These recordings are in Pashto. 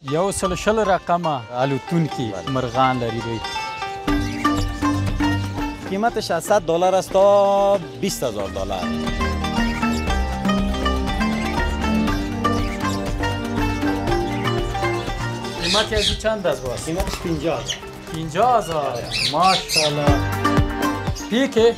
یو سل شل رقمه الوتونکي مرغان لري دوی. قیمتش از $100 است تا $20,000. قیمت ازی چند است باز؟ قیمتش 50,000. 50,000 ماشاءالله. پیکه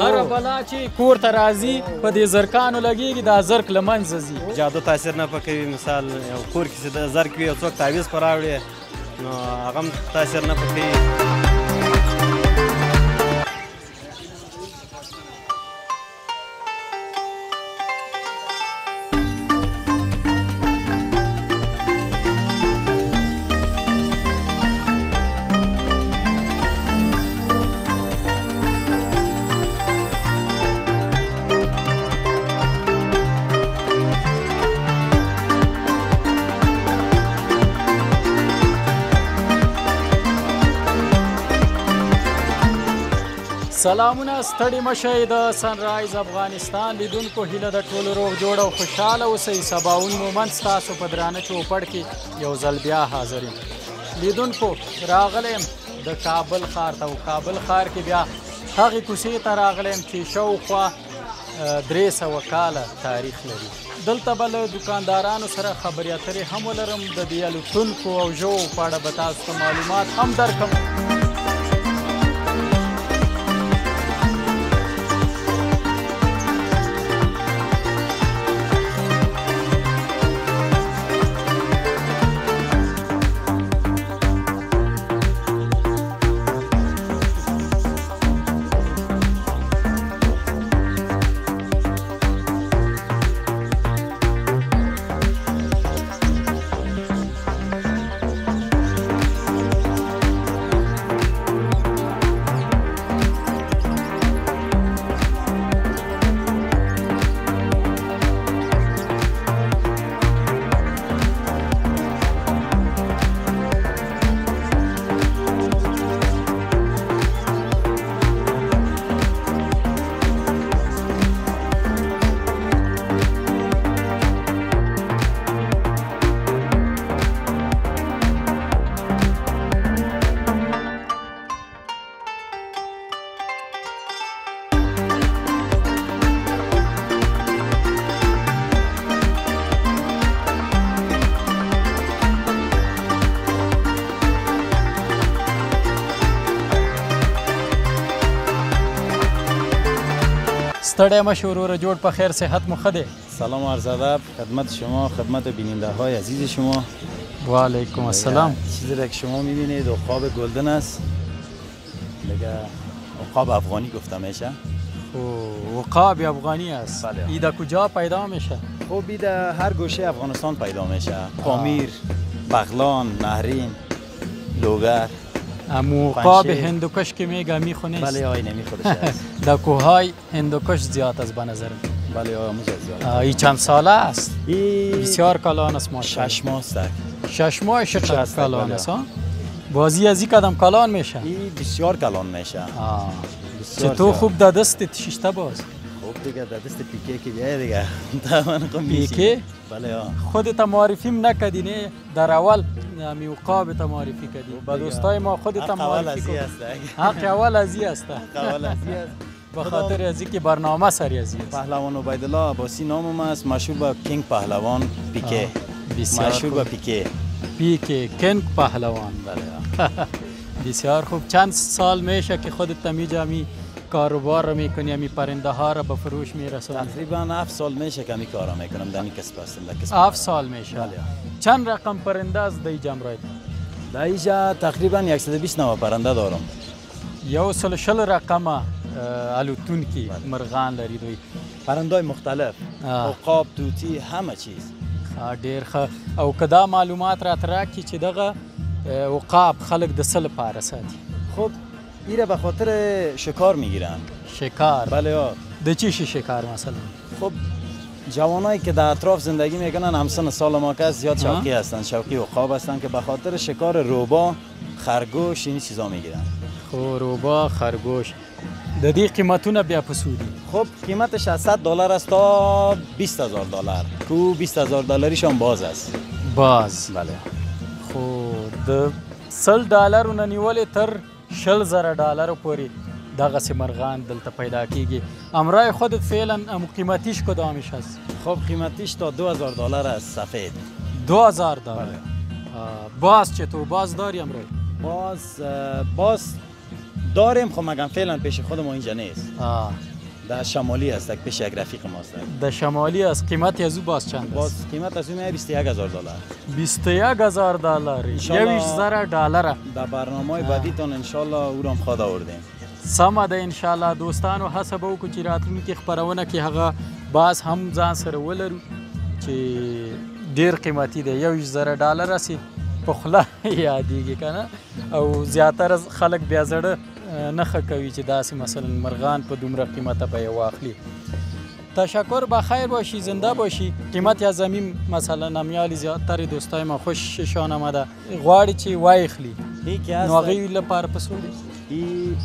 هر بلا چې کور ته راځي په دې زرکانو لګېږي دا زرک له منځه ځي. جادو تاثیر نه پکوي. مثال یو کور کې چې د زرک وي او څوک تعویض پر راوړي نو هغه هم تاثیر نه پکوي. سلامونه ستړي مشئ د سنرایز افغانستان لیدونکو هیله د ټولو روغ جوړ او خوشحاله اوسئ. سباوون مومند ستاسو په درانه چوپړ کې یو ځل بیا حاضر یم. لیدونکو راغلی یم د کابل ښار ته او کابل ښار کې بیا هغې کوڅې ته راغلی یم چې شاوخوا 300 کاله تاریخ لري. دلته به له دوکاندارانو سره خبرې اترې هم ولرم. د دې الوتونکو او ژوو په اړه به تاسو ته معلومات هم درکړم. ستړی مشو وروره جوړ په خیر صحت مو ښه دی؟ سلام و عرض ادب خدمت شما، خدمت بیننده های عزیز شما. و علیکم السلام. چیزی را که شما میبینید عقاب گلدن است. دیگه عقاب افغانی گفته میشه. عقاب افغانی است. بله. ای در کجا پیدا میشه؟ خب ای در هر گوشه افغانستان پیدا میشه. پامیر، بغلان، نهرین، لوگر. امو عقاب هندوکش که میگه میخونیست؟ بله آی نمیخورش است. در کوههای هندوکش زیاد است به نظرم. بله آی موزه زیاد. ای چند ساله است؟ ای بسیار کلان است ماشاءالله. 6 ماه است. 6 ماه شد کلان است. بازی از این قدم کلان میشه؟ ای بسیار کلان میشه. چطور خوب در دستت شیشته باز؟ خوب دیگه در دست پیکه که بیایه دیگه. پیکه؟ بله آ. خودت معرفیم نکدی نه؟ در اول می عقاب تا معرفی کردی. با دوستای ما خودت معرفی کن. حق اول ازی است. اول ازی است. به خاطر ازی که برنامه سری ازی است. پهلوان عبیدالله عباسی نامم است، مشهور به کینگ پهلوان پیکه. مشهور به پیکه. پیکه کینگ پهلوان. بله. بسیار خوب. چند سال میشه که خودت میجا می کاروبار رو میکنی، می پرنده ها رو به فروش میرسونی؟ تقریبا 7 سال میشه که می کارا میکنم در این کسب هستم. 7 سال میشه. چند رقم پرنده از دی جمعیت؟ در اینجا تقریبا 129 پرنده دارم. یو سل شل رقمه الوتونکي مرغان لري دوی. پرندای مختلف، عقاب، طوطی، همه چیز. ډیر ښه. او که دا معلومات راته راکړي چې دغه عقاب خلک د څه لپاره ساتي؟ خب ایره به خاطر شکار میگیرن. شکار؟ بله آ. د چی شکار مثلا؟ خب جوانایی که در اطراف زندگی میکنن همسن سال ما که زیاد شوقی هستن، شوقی عقاب هستن که به خاطر شکار روبا، خرگوش این چیزا میگیرن. خب روبا، خرگوش. د دې قیمتونه بیا په څو دي؟ خب قیمتش از $100 است تا $20,000 کو $20,000 هم باز است. باز بله. خو د $100 نه نیولې تر $10,000 پورې دغسې مرغان دلته پیدا کیږي. امرای خودت فعلا قیمتیش کدامش هست؟ خب قیمتیش تا $2,000 است سفید. $2,000. باز چطور؟ باز داری امرای؟ باز داریم خب مگم فعلا پیش خود ما اینجا نیست. در شمالی است پیش یک رفیق ماست. در شمالی است. قیمت از او باز چند است؟ باز قیمت از اون $21,000. $21,000. $21,000 در برنامه بعدیتون ان شاء الله او را خدا آوردیم. سمه ده ان شاء الله دوستانو هڅه به وکړو چې راتلونکي خپرونه کې هغه باز هم ځان سره ولرو چې ډیر قیمتي دی. $21,000 سي په خوله یادېږي که نه، او زیاتره خلک بیا زړه نه ښه کوي چې داسې مثلا مرغان په دومره قیمته به یې واخلي. تشکر، بخیر باشی، زنده باشی. قیمت یا زمین مثلا امیالی زیادتر دوستای ما خوششان آمده غواړي چې وایخلي نو هغوی لپاره په څو دی؟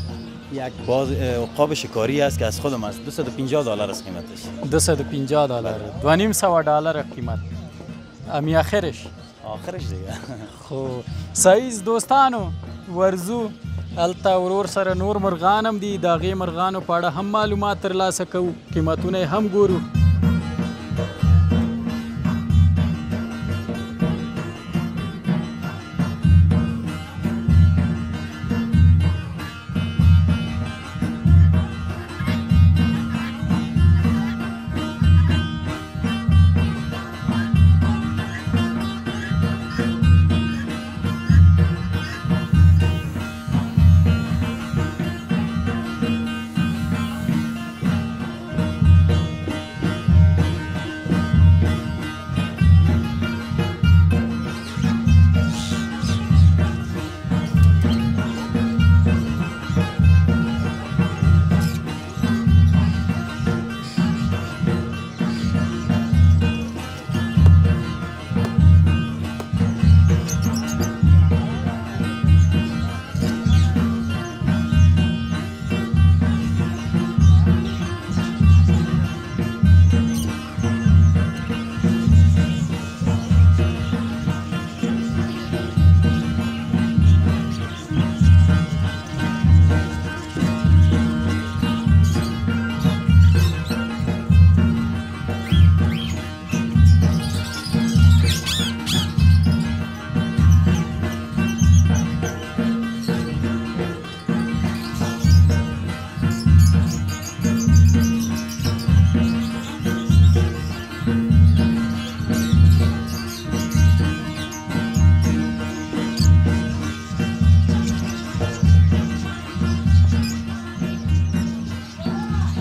یک باز عقاب شکاری است که از خودم است. $250 است قیمتش. $250. $2,500 قیمت. امی آخرش دیگه. خو سعیز دوستانو ورزو الته ورور سره نور مرغان هم دي، د هغې مرغانو په اړه هم معلومات ترلاسه کوو، قیمتونه یې هم ګورو.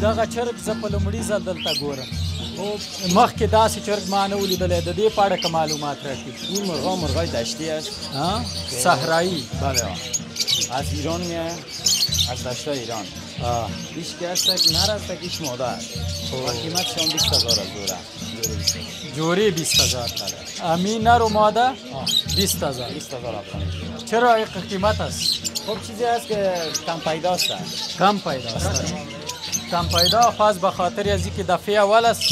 دغه چرګ زه په لومړي ځل دلته ګورم. مخکې داسې چرګ ما نه و لیدلی. د دې په اړه که معلومات راکړي. این مرغای دشتی است. صحرایی. بله. از ایران میاد، از دشتای ایران. هیچ که هست نر است هیچ ماده است. و قیمتش هم $20,000 جوری 20,000. امی نر و ماده 20,000. چرا این قیمت است؟ خب چیزی است که کم پیداست. کم پیداست. کم پیدا خاص به خاطر از اینکه دفعه اول است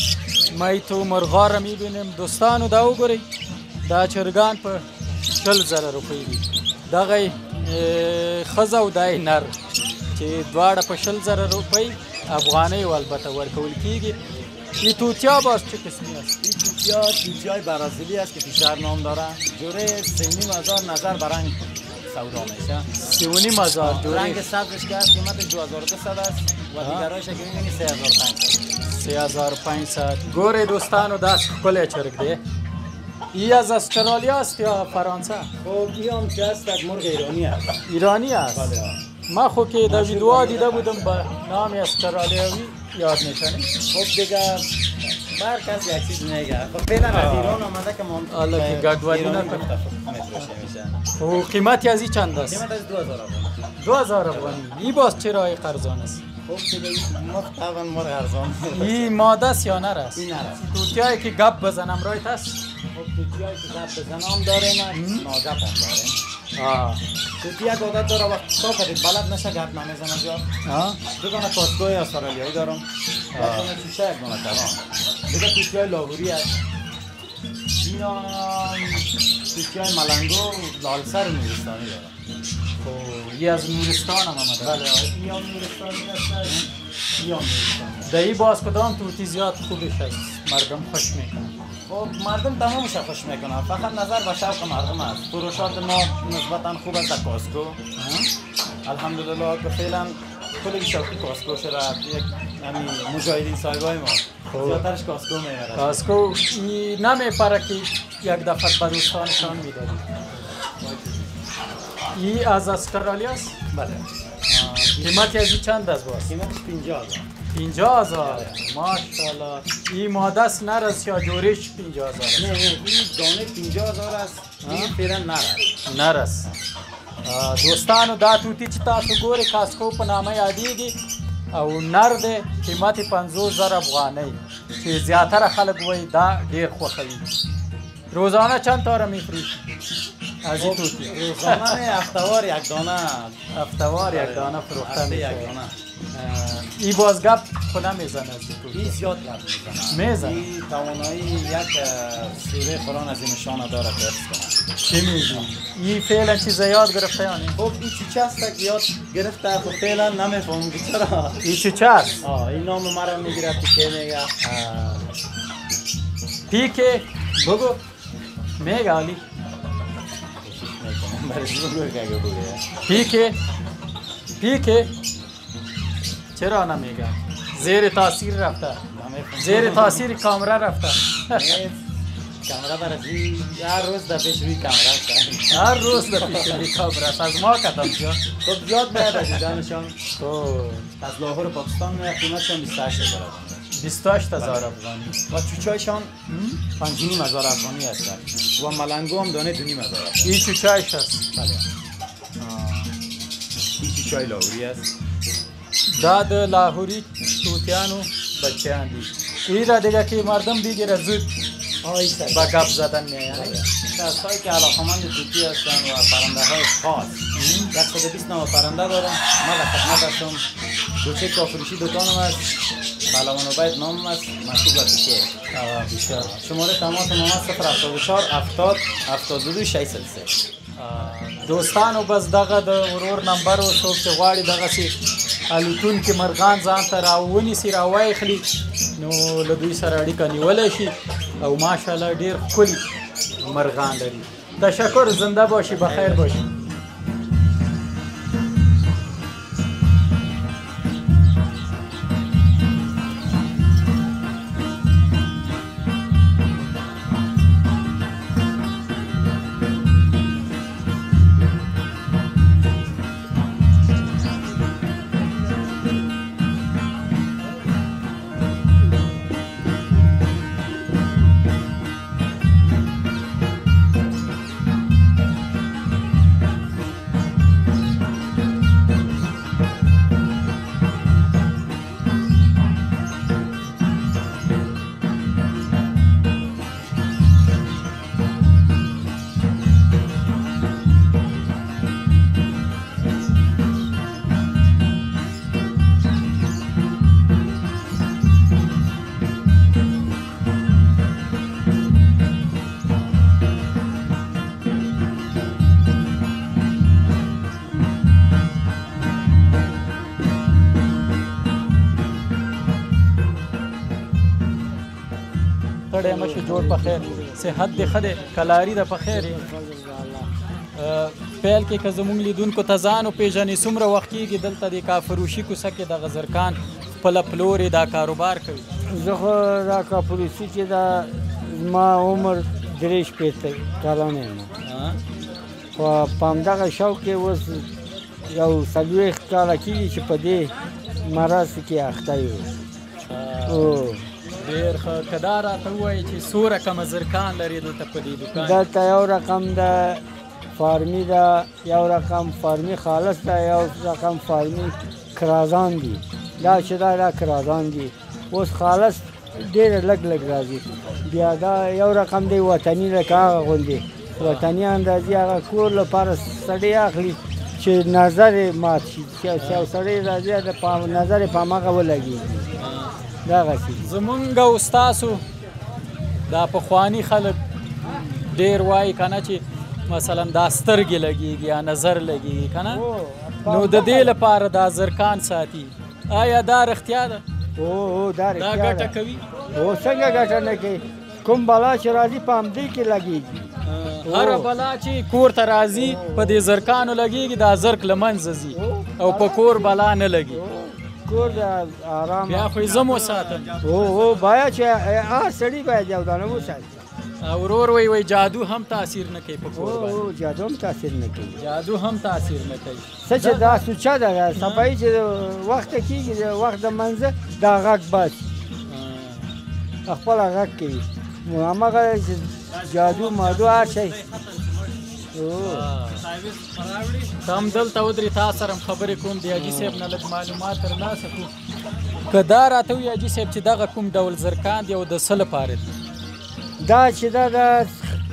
ما تو مرغا را میبینیم. دوستانو دا وګورئ دا چرګان په $10,000 دي. دغه ښځه او دا نر چې دواړه په $10,000 افغانۍ البته ورکول کیږي. این توتیا باز چه قسمی است؟ این توتیای برازیلی است که فیشر نام داره. جوره $3,500 نظر به رنگ سودا میشه. $3,500 رنگ سبزش که هست قیمت $2,200 است و دیگرایش که می‌بینی $3,500. گوره دوستانو دست ښکلی چرګ دی. ای از استرالیا است یا فرانسه؟ خب این هم که است یک مرغ ایرانی است. ایرانی است؟ بله. ما خو که در ویدیوها دیده بودم به نام استرالیایی یاد میکنه. خب دیگه هر کس یک چیز میگه. خب فعلا از ایران آمده که ما حالا که گدوادی نکنه. و قیمتی از این چند است؟ قیمت از $2,000. این باز چرا ارزان است؟ خب دیگه طبعا مرغ ارزان. این ماده است یا نر است؟ این نر است. توتیایی که گپ بزنم رایت است؟ خب توتیایی که گپ بزنم داریم، ناگپ هم داریم. توتی یک عادت داره وقت صاف کنید بلد نشه گپ نمیزنه زیاد. دو دانه کاسکوی استرالیایی دارم. یک دانه توشه یک دانه کلان. دیگه توتیای لاهوری هست. اینا توتیای ملنگو لالسر نورستانی دارم. یه از نورستان هم آمده. بله این هم نورستانی هست. این هم نورستانی. دایی باز کدام توتی زیاد خوبش هست مردم خوش میکنن. خب مردم تمامش خوش میکنن، فقط نظر به شوق مردم است. فروشات ما نسبتا خوب است در کاسکو. الحمدلله که فعلا کلی شوقی کاسکو شده. یک همین مجاهدین صاحبای ما زیادترش کاسکو میبرن. کاسکو نمیپره که یک دفعه به دوستانشان میدادی. این از استرالیا است؟ بله. قیمتی از این چند است باز؟ قیمتش 50,000. 50,000 ماشاءالله. این ماده است نر است یا جوریش 50,000؟ نه این دانه 50,000 است. این فعلا نر است. نر است. دوستانو دا توتی چې تاسو ګورئ کاسکو په نامه یادېږي او نر دی قیمت یې 50,000 افغانۍ چې زیاتره خلک وایي دا ډېر خوښوي. روزانه چند تا را میفروشی از این توتی؟ روزانه نه هفته‌وار یک دانه. هفته‌وار یک دانه فروخته میشه. یک دانه. این باز گپ خود نمیزنه از این توتی؟ این زیاد گپ میزنه. این توانایی یک سوره قرآن از این نشانه داره که حفظ کنه. چی میگی؟ این فعلا چیز یاد گرفته یا نه؟ خب این چیچه است که یاد گرفته خب فعلا نمیفهمم که چرا. این چیچه است؟ این نام مرا میگیره پیکه میگه. پیکه بگو میگه علی. پیکه چرا نمیگه؟ زیر تاثیر رفته. زیر تاثیر کامرا رفته. کامرا برای هر روز در پیش روی کامرا است. هر روز در پیش روی کامرا است. از ما کتم شد. خب زیاد میاد از دیدنشان. از لاهور پاکستان میاد قیمتشان 28,000 افغانی. 28,000 افغانی. و چوچایشان 5,500 افغانی هستند. و ملنگو هم دانه 2,500. این چوچایش است. بله. این چوچای لاهوری است. دا د لاهوری توتیانو بچیان دي. این را دیگه که مردم بگیره زود با گپ زدن میایند. کسایی که علاقه‌مند توتی هستند و پرنده های خاص 120 نوع پرنده دارم. ما در خدمت هستم. دوچه کافروشی دکانم است. پهلوان عبید نامم است. مشغول به توتی. بسیار. شماره تماس ما 074 70 72 603. دوستانو بس دغه د ورور نمبر او څوک چې غواړي دغه سي الوتون کې مرغان ځان ته راونیسي راوایخلي نو له دوی سره اړیکه نیولی شي او ماشاءالله ډېر ښکلي مرغان لري. تشکر، زنده باشي، بخیر باشي. ستړی مه شې، جوړ په خیر، صحت دې ښه دی، کلاري ده په خیر یې. پیل کې که زموږ لیدونکو ته ځان وپېژنې څومره وخت کېږي دلته د کافروشي کوڅه کې د غزرکان خپله پلور یې دا کاروبار کوي؟ زه خو دا کافروشي کې دا زما عمر 63 کلن یم، خو په همدغه شوق کې اوس یو 40 کاله کېږي چې په دې مرض کې اخته یو. ډېر ښه. که دا راته ووایي چې څو رقمه زرکان لري دلته په دې دوکان؟ دلته یو رقم ده فارمي ده، یو رقم فارمي خالص ده، یو رقم فارمي کرازان دي. دا چې دا کرازان دي اوس خالص ډېر لږ راځي. بیا دا یو رقم دی وطني لکه هغه غوندې وطنیان راځي هغه کور لپاره سړی اخلي چې نظر یې مات شي چې یو سړی راځي د نظر یې په هماغه ولګېږي دغسې زمونږ او ستاسو دا پخواني خلک ډېر وایي که نه چې مثلا دا سترګې لګېږي یا نظر لګېږي که نه نو د دې لپاره دا زرکان ساتي آیا دا رښتیا ده دا ګټه کوي څنګه ګټه نه کوي کوم بلا چې راځي په همدې کې لګېږي هره بلا چې کور ته راځي په دې زرکانو لګېږي دا زرک له منځه ځي او په کور بلا نه لګي کور د آرام بیا خو یې زه مو ساتم باید چې هر سړي باید یو دانه وساتي ورور وی جادو هم تاثیر نه کوي په کور باندې جادو هم تاثیر نه کوي جادو هم تاثیر نه کوي څه چې دا سوچه ده صفایي چې وخت کېږي د وخت د منځه دا غږ باسي خپله غږ کوي نو هماغه چې جادو مادو هر شی ته هم دلته ودرې تا سره هم خبرې کوم د حاجي صاحب نه لږ معلومات ترلاسه کړو که دا راته ووایي حاجي صاحب چې دغه کوم ډول زرکان دی او د څه لپاره دی دا چې دا د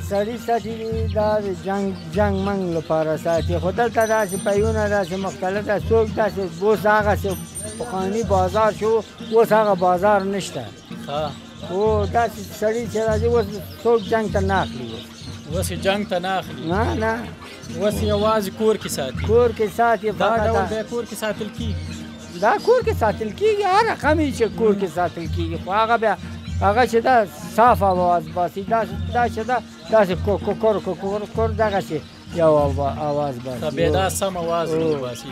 سړي ساتي دا د جنګ منګ لپاره ساتي خو دلته داسې پیونه داسې مختلفه څوک داسې اوس هغسې پخواني بازار شو اوس هغه بازار نشته او داسې سړي چې راځي اوس څوک جنګ ته نه اخلي اوس یې جنګ ته نه اخلي نه اوس یوازې کور کې ساتي کور کې ساتي دا ډول بیا کور کې ساتل کېږي دا کور کې ساتل کېږي هر رقم چې کور کې ساتل کېږي خو هغه بیا هغه چې دا صاف آواز باسي دا چې دا داسې کور دغسې یو آواز باسي بیا دا سم آواز نه باسي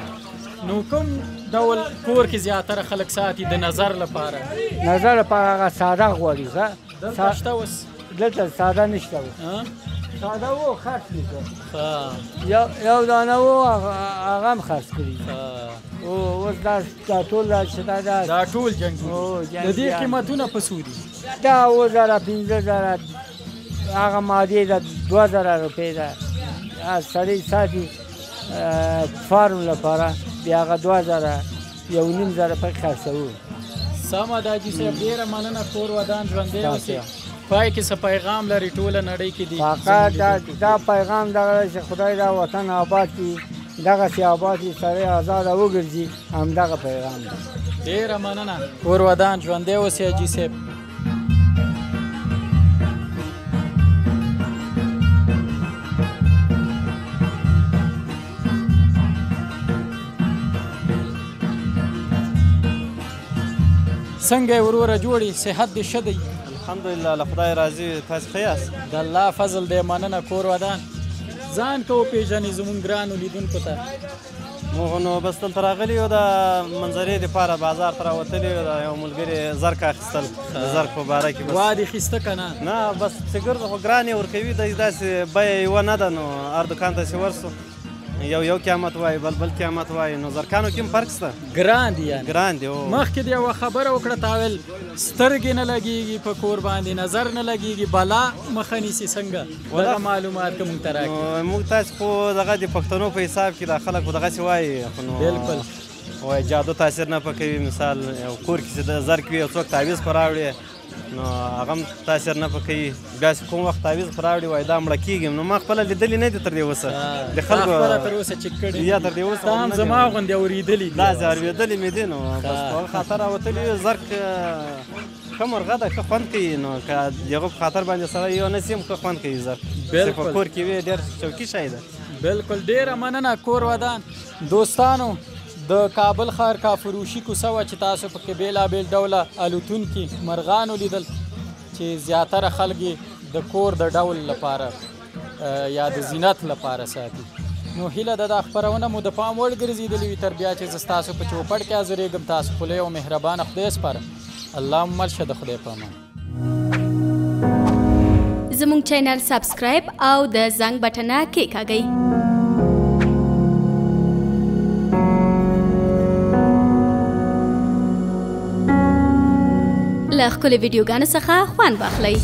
نو کوم ډول کور کې زیاتره خلک ساتي د نظر لپاره هغه ساده غواړي دلته شته اوس دلته ساده نشته اوس ساده و خرڅ کړي یو دانه و هغه هم خرڅ کړي اوس دا ټول دا ټول جنګي د دې قیمتونه په څو دي دا 2000 15,000 هغه مادې د 2000 روپۍ ده سړی ساتي فارم لپاره بیا هغه 2000 1,500 روپۍ خرڅوو سمه ده حاجي صاحب ډېره مننه کور ودان ژوندی اوسې پای کې څه پیغام لري ټوله نړۍ کې دی فقط دا پیغام دغه چې خدای دا وطن آباد کړي دغسې آباد کړي سړی ازاده وګرځي همدغه پیغام دی ډېره مننه کور ودان ژوندی اوسې حاجي صاحب څنګه یې وروره جوړې صحت دې ښه دی الحمدلله له خدای راضي تاسو ښه یاست د الله فضل دی مننه کور ودان ځان که وپېژنې زموږ ګرانو لیدونکو ته موږ نو بس دلته راغلي یو د منظرې دپاره بازار ته راوتلي یو د یو ملګري زرک اخیستل د زرک په باره کې وا دې خیسته که نه نه بس چې ګرځه خو ګران یې ورکوي دی داسې بیه یوه نه ده نو هر دوکان ته چې ورسو یو قیامت وایي بل قیامت وایي نو زرکانو کې هم فرق شته ګران دي یعنې ګران دي مخکې دې یوه خبره وکړه تا ویل سترګې نه لګېږي په کور باندې نظر نه لګېږي بلا مخه نیسي څنګه دغه معلومات که مونږ ته راکړي موږ تاسو خو دغه د پښتنو په حساب کې دا خلک خو دغسې وایي بلکل وایي جادو تاثیر نه پکوي مثال یو کور کې چې د زرک وي یو څوک تعویض په راوړي نو هغه هم تاثیر نه پکوي بیا چې کوم وخت تعویض په راوړي وایي دا مړه کېږم نو ما خپله لیدلي نه دي تر دې اوسه د خلکو خپله تر اوسه چک کړي یا تر دې اوسه تا هم زما غوندې اورېدلي دي داسې اورېدلي مې دي نو بس په هغه خاطر راوتلي زرک ښه مرغه ده ښه خوند کوي نو که د هغه په خاطر باندې سړی یو نه سي هم ښه خوند کوي زرک چې په کور کې وي ډېر شوقي شی ده بلکل ډېره مننه کور ودان دوستانو د کابل ښار کافروشي کوڅه وه چې تاسو پکې بېلابېل ډوله الوتونکي مرغان ولیدل چې زیاتره خلک یې د کور د ډول لپاره یا د زینت لپاره ساتي نو هیله ده دا خپرونه مو د پام وړ ګرځېدلې وي تر بیا چې زه ستاسو په چوپړ کې حاضرېږم تاسو خو له یو مهربانه خدای سپارم الله مو مل شه د خدای په امان زموږ چینل سبسکرایب او د زنګ بټنه کېکاږئ له ښکلې ویډیوګانو څخه خوند واخلئ